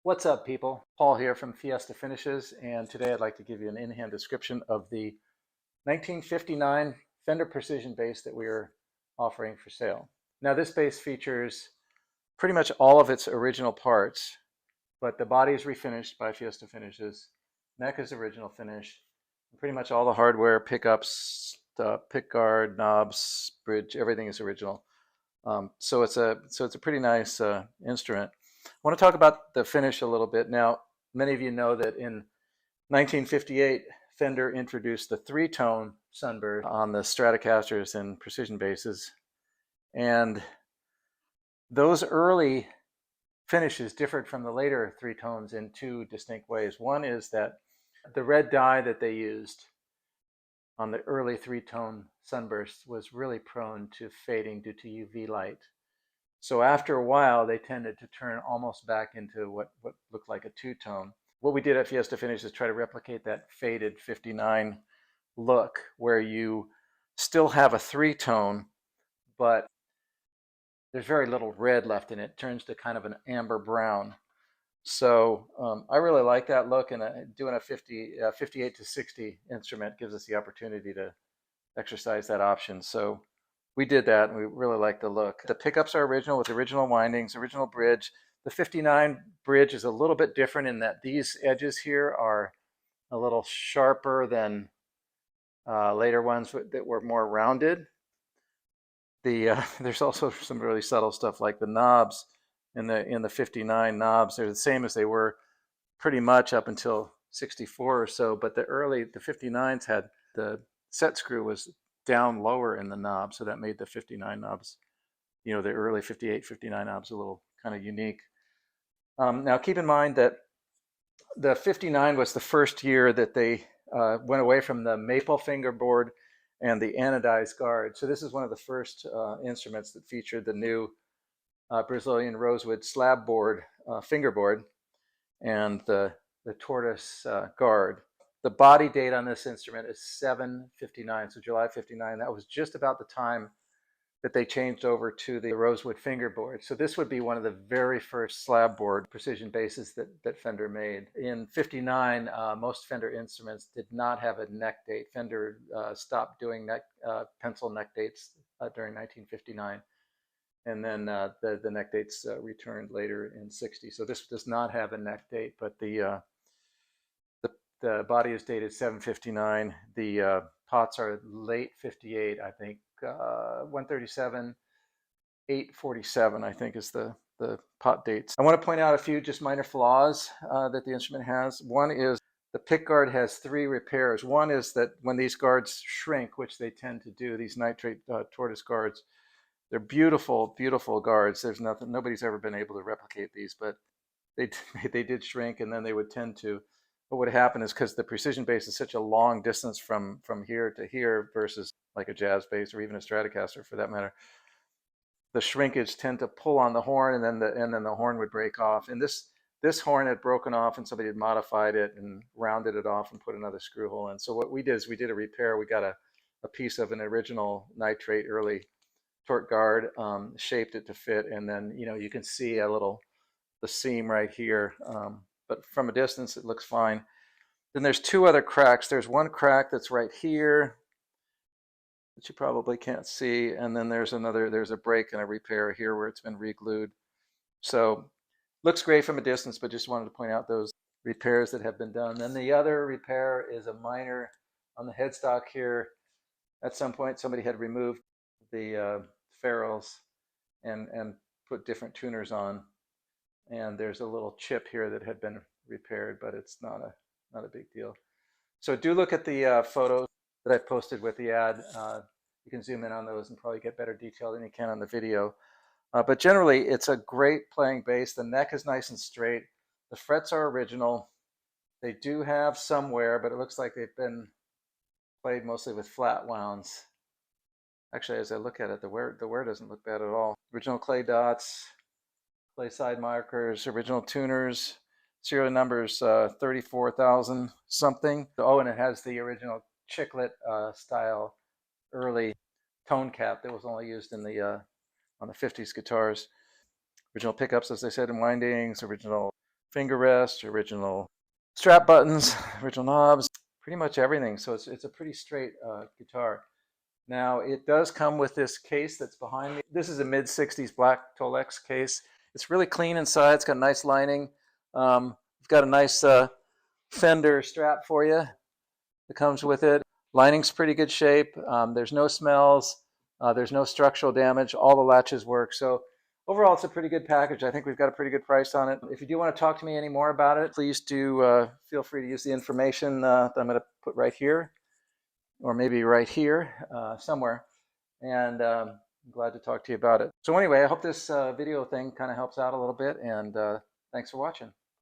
What's up, people? Paul here from Fiesta Finishes, and today I'd like to give you an in-hand description of the 1959 Fender Precision Bass that we are offering for sale. Now, this bass features pretty much all of its original parts, but the body is refinished by Fiesta Finishes. Neck is original finish. Pretty much all the hardware, pickups, pick guard, knobs, bridge, everything is original. So it's a pretty nice instrument. I want to talk about the finish a little bit. Now, many of you know that in 1958, Fender introduced the three-tone Sunburst on the Stratocasters and Precision basses, and those early finishes differed from the later three tones in two distinct ways. One is that the red dye that they used on the early three-tone Sunburst was really prone to fading due to UV light. So after a while, they tended to turn almost back into what looked like a two-tone. What we did at Fiesta Finish is try to replicate that faded 59 look where you still have a three-tone, but there's very little red left in it. It turns to kind of an amber brown. So I really like that look, and doing a 58 to 60 instrument gives us the opportunity to exercise that option. So we did that, and we really like the look. The pickups are original with original windings, original bridge. The 59 bridge is a little bit different in that these edges here are a little sharper than later ones that were more rounded. There's also some really subtle stuff like the knobs in the 59 knobs. They're the same as they were pretty much up until 64 or so, but the 59s had the set screw was down lower in the knob, so that made the 59 knobs, the early 58, 59 knobs a little kind of unique. Now keep in mind that the 59 was the first year that they went away from the maple fingerboard and the anodized guard. So this is one of the first instruments that featured the new Brazilian rosewood slab board, fingerboard, and the tortoise guard. The body date on this instrument is 7/59, so July 59. That was just about the time that they changed over to the rosewood fingerboard. So this would be one of the very first slab board precision basses that Fender made. In 59, most Fender instruments did not have a neck date. Fender stopped doing pencil neck dates during 1959. And then the neck dates returned later in 60. So this does not have a neck date, but the body is dated 7/59. The pots are late 58, I think. 137, 847, I think, is the pot dates. I want to point out a few just minor flaws that the instrument has. One is the pick guard has three repairs. One is that when these guards shrink, which they tend to do, these nitrate tortoise guards, they're beautiful, beautiful guards. There's nothing, nobody's ever been able to replicate these, but they did shrink, and then they would tend to. What would happen is because the precision bass is such a long distance from here to here versus like a jazz bass or even a Stratocaster for that matter, the shrinkage tend to pull on the horn, and then the horn would break off. And this horn had broken off, and somebody had modified it and rounded it off and put another screw hole in. So what we did is we did a repair. We got a piece of an original nitrate early torque guard, shaped it to fit, and then you can see the seam right here, but from a distance it looks fine. Then there's two other cracks. There's one crack that's right here that you probably can't see, and then there's a break and a repair here where it's been re-glued. So looks great from a distance, but just wanted to point out those repairs that have been done. Then the other repair is a minor on the headstock here. At some point somebody had removed the ferrules and put different tuners on, and there's a little chip here that had been repaired, but it's not a big deal. So do look at the photos that I posted with the ad. You can zoom in on those and probably get better detail than you can on the video. But generally, it's a great playing bass. The neck is nice and straight. The frets are original. They do have some wear, but it looks like they've been played mostly with flat wounds. Actually, as I look at it, the wear doesn't look bad at all. Original clay dots, clay side markers, original tuners, serial numbers 34,000 something. Oh, and it has the original chiclet style early tone cap that was only used in on the 50s guitars. Original pickups, as I said, and windings, original finger rest, original strap buttons, original knobs, pretty much everything. So it's a pretty straight guitar. Now it does come with this case that's behind me. This is a mid-60s black Tolex case. It's really clean inside. It's got nice lining. It's got a nice Fender strap for you that comes with it. Lining's pretty good shape. There's no smells. There's no structural damage. All the latches work. So overall, it's a pretty good package. I think we've got a pretty good price on it. If you do want to talk to me any more about it, please do feel free to use the information that I'm going to put right here, or maybe right here somewhere. And I'm glad to talk to you about it. So anyway, I hope this video thing kind of helps out a little bit, and thanks for watching.